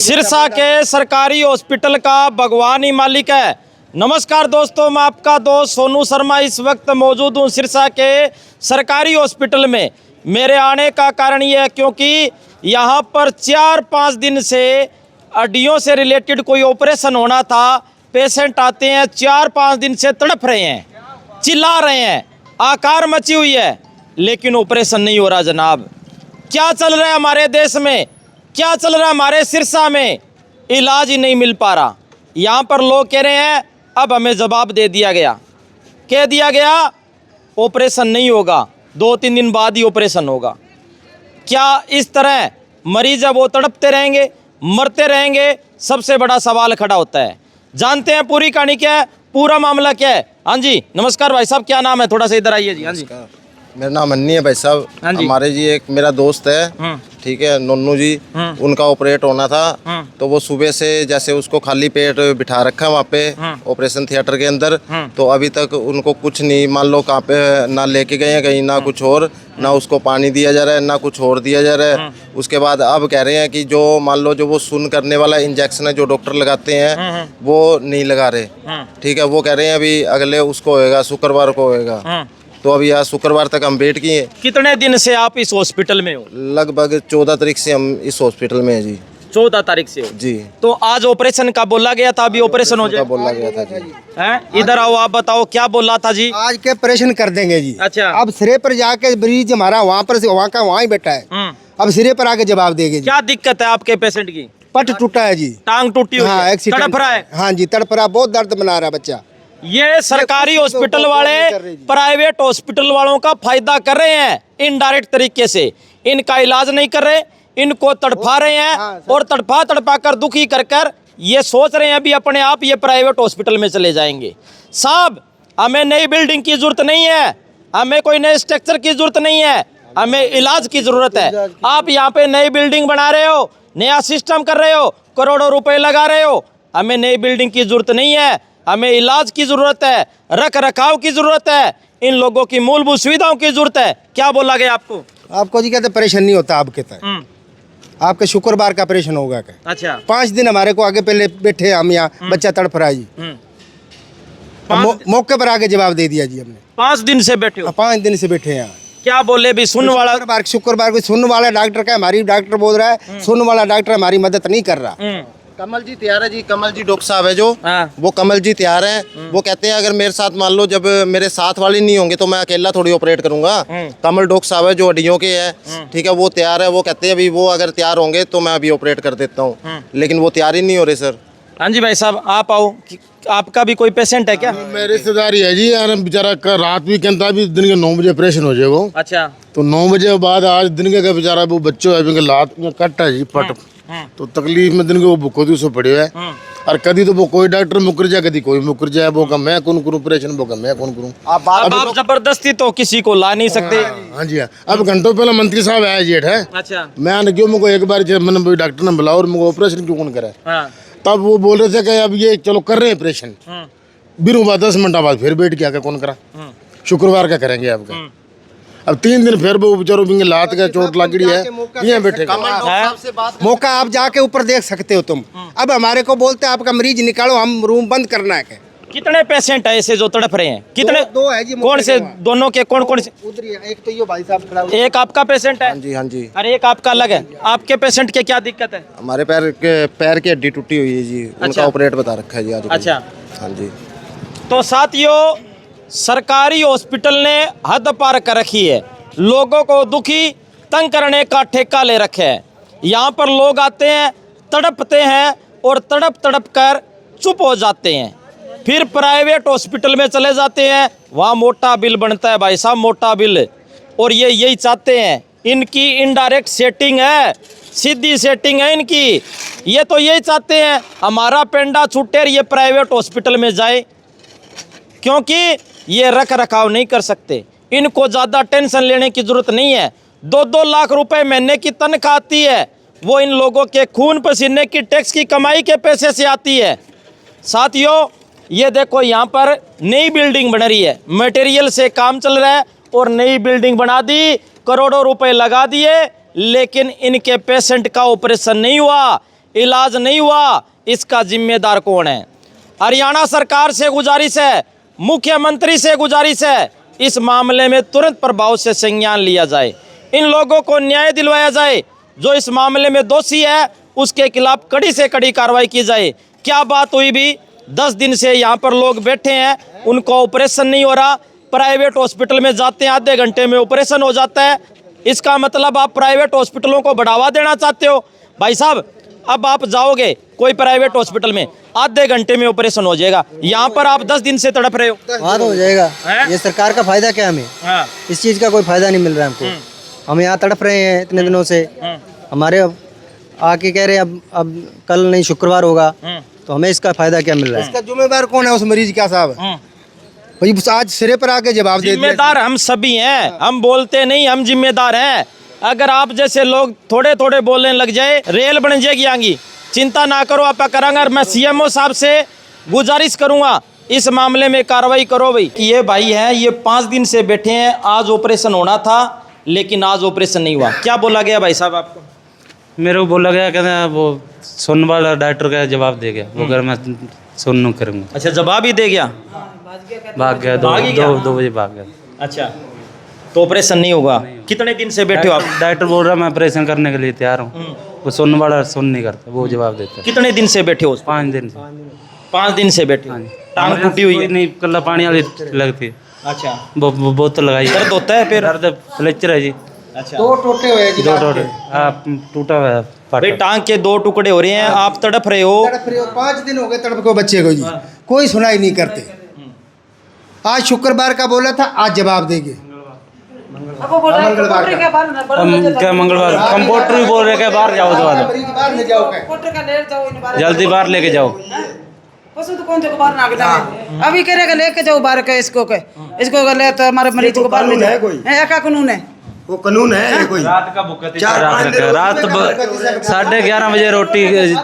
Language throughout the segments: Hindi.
सिरसा के सरकारी हॉस्पिटल का भगवान ही मालिक है। नमस्कार दोस्तों, मैं आपका दोस्त सोनू शर्मा इस वक्त मौजूद हूँ सिरसा के सरकारी हॉस्पिटल में। मेरे आने का कारण ये है क्योंकि यहाँ पर 4-5 दिन से हड्डियों से रिलेटेड कोई ऑपरेशन होना था। पेशेंट आते हैं 4-5 दिन से तड़प रहे हैं, चिल्ला रहे हैं, आकार मची हुई है, लेकिन ऑपरेशन नहीं हो रहा। जनाब, क्या चल रहा है हमारे देश में, क्या चल रहा है हमारे सिरसा में? इलाज ही नहीं मिल पा रहा। यहाँ पर लोग कह रहे हैं अब हमें जवाब दे दिया गया, कह दिया गया ऑपरेशन नहीं होगा, 2-3 दिन बाद ही ऑपरेशन होगा। क्या इस तरह मरीज है वो तड़पते रहेंगे, मरते रहेंगे? सबसे बड़ा सवाल खड़ा होता है। जानते हैं पूरी कहानी क्या है, पूरा मामला क्या है। हाँ जी, नमस्कार भाई साहब, क्या नाम है? थोड़ा सा इधर आइए जी। हाँ जी, मेरा नाम अन्नी है भाई साहब। हाँ जी। हमारे जी एक मेरा दोस्त है, ठीक है, नन्नू जी, उनका ऑपरेट होना था। तो वो सुबह से जैसे उसको खाली पेट बिठा रखा है वहाँ पे ऑपरेशन थिएटर के अंदर। तो अभी तक उनको कुछ नहीं, मान लो कहाँ पे ना लेके गए हैं कहीं, ना कुछ और, ना उसको पानी दिया जा रहा है, ना कुछ और दिया जा रहा है। उसके बाद अब कह रहे हैं कि जो मान लो जो वो सुन करने वाला इंजेक्शन है जो डॉक्टर लगाते हैं वो नहीं लगा रहे, ठीक है। वो कह रहे हैं अभी अगले उसको होएगा, शुक्रवार को होएगा। तो अभी आज शुक्रवार तक हम वेट किए। कितने दिन से आप इस हॉस्पिटल में हो? लगभग 14 तारीख से हम इस हॉस्पिटल में हैं जी। 14 तारीख से हो जी। तो आज ऑपरेशन का बोला गया था, अभी ऑपरेशन हो जाए बोला गया था जी। हैं? इधर आओ, आप बताओ क्या बोला था जी? आज के ऑपरेशन कर देंगे जी। अच्छा। अब सिरे पर जाके मरीज हमारा वहाँ पर से वहाँ का वहाँ ही बैठा है। अब सिरे पर आके जवाब देंगे जी। क्या दिक्कत है आपके पेशेंट की? पट टूटा है जी, टांग टूटी हुई हाँ, है, एक्सीडेंट तड़प रहा है। हाँ जी, तड़प रहा, बहुत दर्द बना रहा है बच्चा। ये सरकारी कुछ तो हॉस्पिटल नहीं वाले कर रहे जी। प्राइवेट हॉस्पिटल वालों का फायदा कर रहे हैं इनडायरेक्ट तरीके से। इनका इलाज नहीं कर रहे, इनको तड़पा रहे हैं। हाँ, और तड़पा कर दुखी कर ये सोच रहे हैं अभी अपने आप ये प्राइवेट हॉस्पिटल में चले जाएंगे। साहब, हमें नई बिल्डिंग की जरूरत नहीं है, हमें कोई नए स्ट्रक्चर की जरूरत नहीं है, हमें इलाज की जरूरत है। आप यहाँ पे नई बिल्डिंग बना रहे हो, नया सिस्टम कर रहे हो, करोड़ों रुपए लगा रहे हो। हमें नई बिल्डिंग की जरूरत नहीं है, हमें इलाज की जरूरत है, रख रखाव की जरूरत है, इन लोगों की मूलभूत सुविधाओं की जरूरत है। क्या बोला गया आपको? आपको जी कहते परेशान नहीं होता आपके तक। आपके शुक्रवार का ऑपरेशन होगा क्या? अच्छा। 5 दिन हमारे को आगे पहले बैठे हम यहाँ, बच्चा तड़प रहा है जी। मौके पर आगे जवाब दे दिया जी हमने। 5 दिन से बैठे हो? 5 दिन से बैठे हैं यहाँ। क्या बोले भी? सुन वाला शुक्रवार को सुनने वाला डॉक्टर का, हमारी डॉक्टर बोल रहा है सुनने वाला डॉक्टर हमारी मदद नहीं कर रहा। कमल जी तैयार है जी, कमल जी डॉक्टर साहब है जो, हाँ। वो कमल जी तैयार हैं। वो कहते हैं अगर मेरे साथ मान लो जब मेरे साथ वाले नहीं होंगे तो मैं अकेला थोड़ी ऑपरेट करूंगा। कमल डॉक्टर साहब है जो हड्डियों के हैं, ठीक है, वो तैयार है। वो कहते हैं अभी वो अगर तैयार होंगे तो मैं अभी ऑपरेट कर देता हूँ, लेकिन वो तैयार ही नहीं हो रहे सर। हाँ जी भाई साहब, आप आओ। आपका भी कोई पेशेंट है क्या? मेरे रिश्तेदारी है जी यार, बेचारा रात भी कहता है दिन के 9 बजे ऑपरेशन हो जाएगा। अच्छा। तो 9 बजे बाद आज दिन के बेचारा वो बच्चों है लात में कट है जी, पट। तो तकलीफ में दिन के वो भूखो दी पड़े है। और कभी तो वो कोई डॉक्टर मुकर जाए, कभी कोई मुकर जाए। वो का मैं कौन करूँ ऑपरेशन, वो का मैं कौन करूँ। अब आप जबरदस्ती तो किसी को ला नहीं सकते। हाँ जी, हाँ। अब घंटों पहले मंत्री साहब आया जेठ है। अच्छा। मैं क्यों मुझको एक बार मैंने डॉक्टर ने बुलाओ और मुझे ऑपरेशन क्यों कौन करे। हाँ। तब वो बोल रहे थे कि अब ये चलो कर रहे हैं ऑपरेशन। बिरू बाद 10 मिनट बाद फिर बैठ गया, कौन करा, शुक्रवार का करेंगे आपका। अब 3 दिन फिर वो बेचारों बिंगे लात का चोट लगी है, यहाँ बैठे। मौका आप जाके ऊपर देख सकते हो तुम। अब हमारे को बोलते हैं आपका मरीज निकालो, हम रूम बंद करना है। कितने पेशेंट है ऐसे जो तड़प रहे हैं? कितने? दो है जी। कौन से? दोनों के कौन से? उधर ही है, एक तो ये भाई साहब खड़ा है। एक आपका पेशेंट है? हाँ जी, हाँ जी। अरे एक आपका अलग है। आपके पेशेंट के क्या दिक्कत है? हमारे पैर की हड्डी टूटी हुई है जी, उनका ऑपरेट बता रखा है जी आज। अच्छा। हाँ जी। तो साथियों, सरकारी हॉस्पिटल ने हद पार कर रखी है, लोगों को दुखी तंग करने का ठेका ले रखे है। यहाँ पर लोग आते हैं, तड़पते हैं और तड़प कर चुप हो जाते हैं, फिर प्राइवेट हॉस्पिटल में चले जाते हैं, वहाँ मोटा बिल बनता है भाई साहब, मोटा बिल। और ये यही चाहते हैं, इनकी इनडायरेक्ट सेटिंग है, सीधी सेटिंग है इनकी। ये तो यही चाहते हैं हमारा पेंडा छूटे और ये प्राइवेट हॉस्पिटल में जाए, क्योंकि ये रख रखाव नहीं कर सकते। इनको ज़्यादा टेंशन लेने की ज़रूरत नहीं है। 2-2 लाख रुपए महीने की तनख्वाह आती है, वो इन लोगों के खून पसीने की टैक्स की कमाई के पैसे से आती है। साथियों, ये देखो यहाँ पर नई बिल्डिंग बन रही है, मटेरियल से काम चल रहा है और नई बिल्डिंग बना दी, करोड़ों रुपए लगा दिए, लेकिन इनके पेशेंट का ऑपरेशन नहीं हुआ। इलाज नहीं हुआ, इसका जिम्मेदार कौन है? हरियाणा सरकार से गुजारिश है, मुख्यमंत्री से गुजारिश है, इस मामले में तुरंत प्रभाव से संज्ञान लिया जाए, इन लोगों को न्याय दिलवाया जाए, जो इस मामले में दोषी है उसके खिलाफ कड़ी से कड़ी कार्रवाई की जाए। क्या बात हुई भी, 10 दिन से यहाँ पर लोग बैठे हैं, उनको ऑपरेशन नहीं हो रहा, प्राइवेट हॉस्पिटल में जाते हैं आधे घंटे में ऑपरेशन हो जाता है। इसका मतलब आप प्राइवेट हॉस्पिटलों को बढ़ावा देना चाहते हो? भाई साहब, अब आप जाओगे कोई प्राइवेट हॉस्पिटल में, आधे घंटे में ऑपरेशन हो जाएगा, यहाँ पर आप 10 दिन से तड़प रहे हो। वहाँ तो हो जाएगा। हैं? ये सरकार का फायदा क्या हमें? हाँ। इस चीज़ का कोई फायदा नहीं मिल रहा है हमको। हम यहाँ तड़प रहे हैं इतने दिनों से। हमारे आके कह रहे हैं अब कल नहीं शुक्रवार होगा, तो हमें इसका फायदा क्या मिल रहा है? इसका जिम्मेदार कौन है उस मरीज का साहब? भाई आज सिरे पर आके जवाब दे दिया। जिम्मेदार हम सभी हैं, हम बोलते नहीं, हम जिम्मेदार हैं। अगर आप जैसे लोग थोड़े थोड़े बोलने लग जाए, रेल बन जाएगी आगे। चिंता ना करो, आप करांगा। मैं सीएमओ साहब से गुजारिश करूंगा, इस मामले में कार्रवाई करो भाई। ये भाई हैं, ये 5 दिन से बैठे हैं, आज ऑपरेशन होना था लेकिन आज ऑपरेशन नहीं हुआ। क्या बोला गया भाई साहब आपको? मेरे को बोला गया, कहते वो सुनने वाला डॉक्टर का जवाब दे गया, वो अगर मैं सुन करूँगा। अच्छा, जवाब ही दे गया, भाग गया, दो बजे भाग गया। अच्छा, तो ऑपरेशन नहीं होगा। कितने दिन से बैठे हो आप? डॉक्टर बोल रहा मैं ऑपरेशन करने के लिए तैयार हूँ, वो सुनने वाला सुन नहीं करता, वो जवाब देता है। कितने दिन से बैठे हो? 5 दिन से। 5 दिन से बैठे हो। टांग टूटी हुई है? नहीं, कल्ला पानी वाली लगती है। अच्छा, बोतल लगाई। दर्द होता है फिर? दर्द फ्लेक्चर है जी। अच्छा, 2 टूटे हुए हैं जी। 2 टोटे टूटा हुआ है। भाई टांग के 2 टुकड़े हो रहे हैं, आप तड़प रहे हो। तड़प रहे हो, 5 दिन हो गए तड़प को बच्चे को जी, कोई सुनाई नहीं करते। आज शुक्रवार का बोला था, आज जवाब देंगे। मंगलवार का क्या मंगलवार? कंपाउंडर भी बोल रहे हैं बाहर जाओ, मरीज बाहर ले जाओ क्या? जल्दी बाहर लेके जाओ। पशु तो कौन बाहर ना आगे अभी कह रहे लेके जाओ बाहर के इसको ले, तो हमारे मरीज को बाहर ले जाओ। क्या कानून है? वो कानून है ये कोई? रात का भूखा रात 11:30 बजे रोटी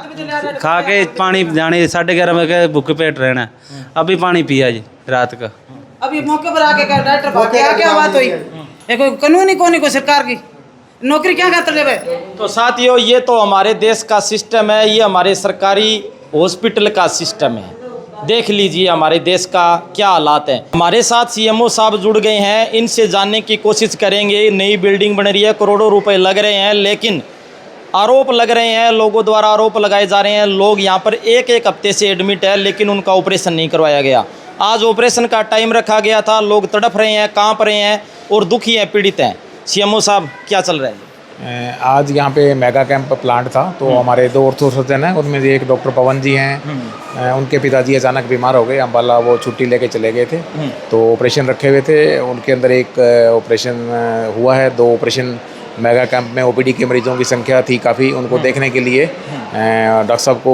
खा के पानी जाने, 11:30 बजे भूखे पेट रहना। अभी पानी पिया जी रात का। अभी मौके पर आके डॉक्टर क्या बात हुई? ये कोई कानून ही कौन है? कोई सरकार की नौकरी क्या करते ले भाई? तो साथियों, ये तो हमारे देश का सिस्टम है, ये हमारे सरकारी हॉस्पिटल का सिस्टम है। देख लीजिए हमारे देश का क्या हालात है। हमारे साथ सीएमओ साहब जुड़ गए हैं, इनसे जानने की कोशिश करेंगे। नई बिल्डिंग बन रही है, करोड़ों रुपए लग रहे हैं, लेकिन आरोप लग रहे हैं, लोगों द्वारा आरोप लगाए जा रहे हैं। लोग यहाँ पर एक हफ्ते से एडमिट है, लेकिन उनका ऑपरेशन नहीं करवाया गया। आज ऑपरेशन का टाइम रखा गया था, लोग तड़प रहे हैं, काँप रहे हैं और दुखी हैं, पीड़ित हैं। सीएमओ साहब, क्या चल रहा है? आज यहाँ पे मेगा कैंप प्लांट था, तो हमारे 2 ऑर्थो सर्जन हैं, उनमें से एक डॉक्टर पवन जी हैं। उनके पिताजी अचानक बीमार हो गए, अम्बाला वो छुट्टी लेके चले गए थे, तो ऑपरेशन रखे हुए थे। उनके अंदर एक ऑपरेशन हुआ है। 2 ऑपरेशन मेगा कैंप में ओपीडी के मरीजों की संख्या थी काफ़ी, उनको देखने के लिए डॉक्टर साहब को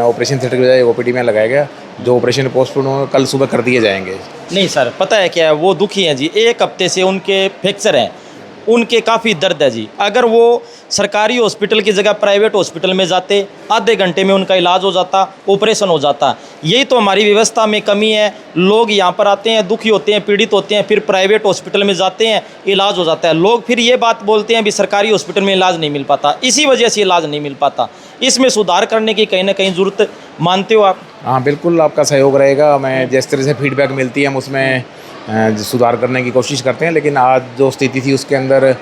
ऑपरेशन थिएटर के बजाय ओपीडी में लगाया गया। जो ऑपरेशन पोस्टपोन हो कल सुबह कर दिए जाएंगे। नहीं सर, पता है क्या है, वो दुखी हैं जी, 1 हफ्ते से उनके फ्रैक्चर हैं, उनके काफ़ी दर्द है जी। अगर वो सरकारी हॉस्पिटल की जगह प्राइवेट हॉस्पिटल में जाते, आधे घंटे में उनका इलाज हो जाता, ऑपरेशन हो जाता। यही तो हमारी व्यवस्था में कमी है। लोग यहाँ पर आते हैं, दुखी होते हैं, पीड़ित होते हैं, फिर प्राइवेट हॉस्पिटल में जाते हैं, इलाज हो जाता है। लोग फिर ये बात बोलते हैं भी सरकारी हॉस्पिटल में इलाज नहीं मिल पाता, इसी वजह से इलाज नहीं मिल पाता। इसमें सुधार करने की कहीं ना कहीं ज़रूरत मानते हो आप? हाँ बिल्कुल, आपका सहयोग रहेगा। मैं जिस तरह से फीडबैक मिलती है हम उसमें सुधार करने की कोशिश करते हैं। लेकिन आज जो स्थिति थी उसके अंदर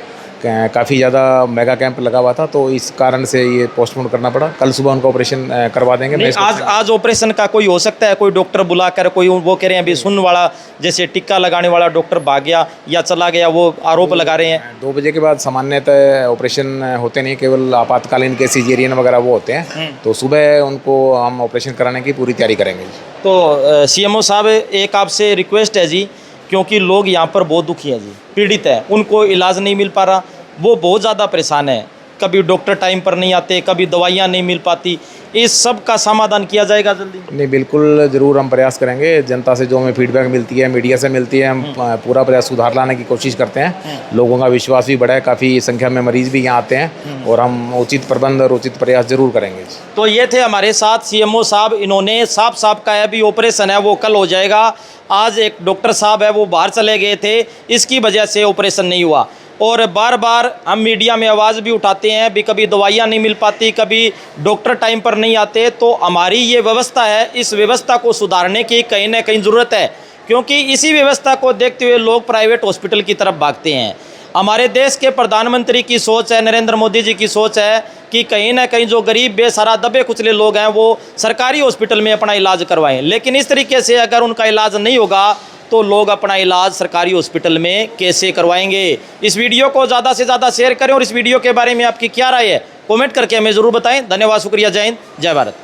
काफ़ी ज़्यादा मेगा कैंप लगा हुआ था, तो इस कारण से ये पोस्टपोन करना पड़ा। कल सुबह उनका ऑपरेशन करवा देंगे। नहीं, आज ऑपरेशन का कोई हो सकता है, कोई डॉक्टर बुलाकर, कोई वो कह रहे हैं अभी सुन वाला, जैसे टिक्का लगाने वाला डॉक्टर भाग गया या चला गया, वो आरोप लगा रहे हैं। 2 बजे के बाद सामान्यतः ऑपरेशन होते नहीं, केवल आपातकालीन के सीजेरियन वगैरह वो होते हैं, तो सुबह उनको हम ऑपरेशन कराने की पूरी तैयारी करेंगे। तो सीएमओ साहब, एक आपसे रिक्वेस्ट है जी, क्योंकि लोग यहाँ पर बहुत दुखी हैं जी, पीड़ित है, उनको इलाज नहीं मिल पा रहा, वो बहुत ज़्यादा परेशान है। कभी डॉक्टर टाइम पर नहीं आते, कभी दवाइयाँ नहीं मिल पाती। इस सब का समाधान किया जाएगा जल्दी? नहीं, बिल्कुल ज़रूर हम प्रयास करेंगे। जनता से जो हमें फीडबैक मिलती है, मीडिया से मिलती है, हम पूरा प्रयास सुधार लाने की कोशिश करते हैं। लोगों का विश्वास भी बढ़ा है, काफ़ी संख्या में मरीज़ भी यहाँ आते हैं, और हम उचित प्रबंध और उचित प्रयास जरूर करेंगे। तो ये थे हमारे साथ सीएमओ साहब। इन्होंने साफ साफ कहा है भी ऑपरेशन है वो कल हो जाएगा। आज एक डॉक्टर साहब है वो बाहर चले गए थे, इसकी वजह से ऑपरेशन नहीं हुआ। और बार बार हम मीडिया में आवाज़ भी उठाते हैं भी, कभी दवाइयाँ नहीं मिल पाती, कभी डॉक्टर टाइम पर नहीं आते। तो हमारी ये व्यवस्था है, इस व्यवस्था को सुधारने की कहीं ना कहीं ज़रूरत है, क्योंकि इसी व्यवस्था को देखते हुए लोग प्राइवेट हॉस्पिटल की तरफ भागते हैं। हमारे देश के प्रधानमंत्री की सोच है, नरेंद्र मोदी जी की सोच है कि कहीं ना कहीं जो गरीब बेसहारा दबे कुचले लोग हैं वो सरकारी हॉस्पिटल में अपना इलाज करवाएं। लेकिन इस तरीके से अगर उनका इलाज नहीं होगा तो लोग अपना इलाज सरकारी हॉस्पिटल में कैसे करवाएंगे। इस वीडियो को ज़्यादा से ज़्यादा शेयर करें और इस वीडियो के बारे में आपकी क्या राय है कमेंट करके हमें ज़रूर बताएं। धन्यवाद, शुक्रिया, जय हिंद, जय भारत।